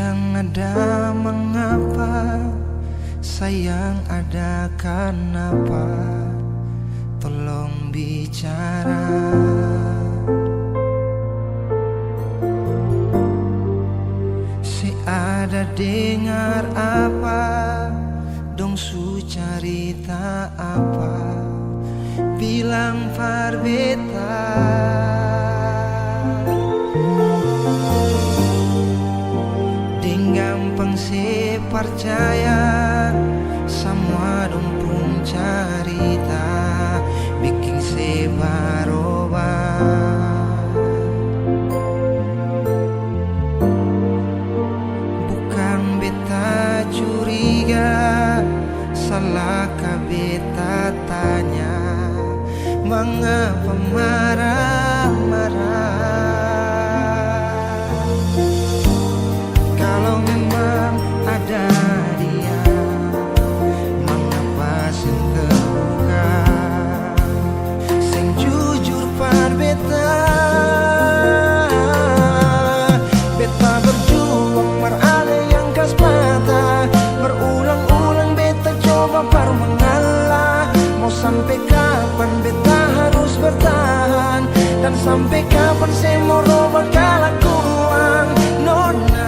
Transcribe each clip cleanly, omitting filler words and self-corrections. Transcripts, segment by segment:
Sayang ada mengapa, sayang ada kenapa, tolong bicara. Si ada dengar apa, dong su cerita apa, bilang farbeta. Gampang se percaya semua dumpung cerita, bikin se barobat. Bukan beta curiga, salahkah beta tanya, mengapa marah-marah? Kalau memang ada dia, mengapa sing terbuka, sing jujur par beta. Beta berjuang merale yang kas mata, berulang-ulang beta coba par mengalah. Mau sampai kapan beta harus bertahan, dan sampai kapan saya mau roba kelakuan nona.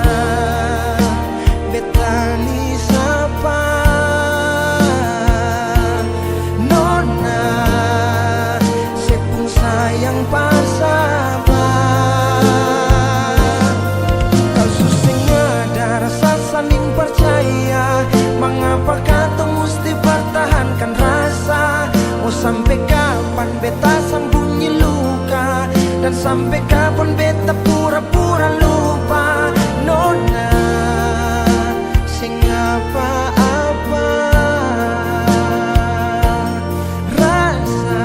Betani sapa nona, sepung sayang pasapa. Kau susing ada rasa saling percaya, mengapa kata mesti pertahankan rasa? Mau sampai kapan beta sembunyi luka, dan sampai kapan beta pura-pura lupa nona. Apa-apa rasa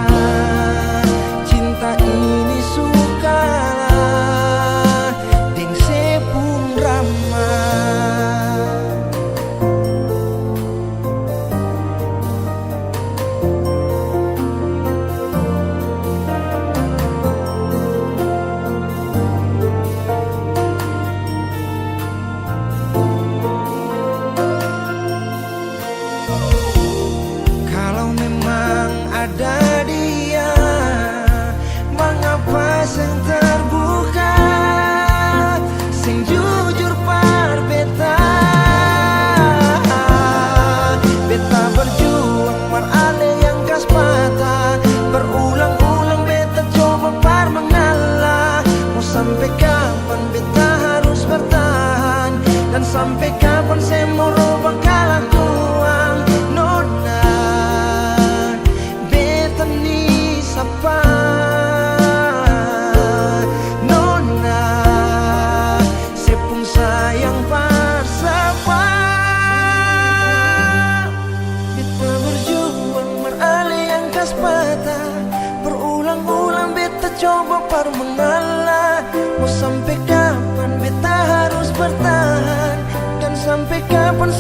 cinta ini sukalah deng sepung ramah. Ada dia, mengapa sing terbuka, sing jujur par beta. Beta berjuang merale yang kas mata, berulang-ulang beta coba par mengalah. Mau sampai kapan beta harus bertahan, dan sampai kapan saya mau robah kelakuan nona. Sapa nona, sepung sayang parsapa. Beta berjuang merale yang kas mata, berulang-ulang beta coba par mengalah. Mau sampai kapan beta harus bertahan, dan sampai kapan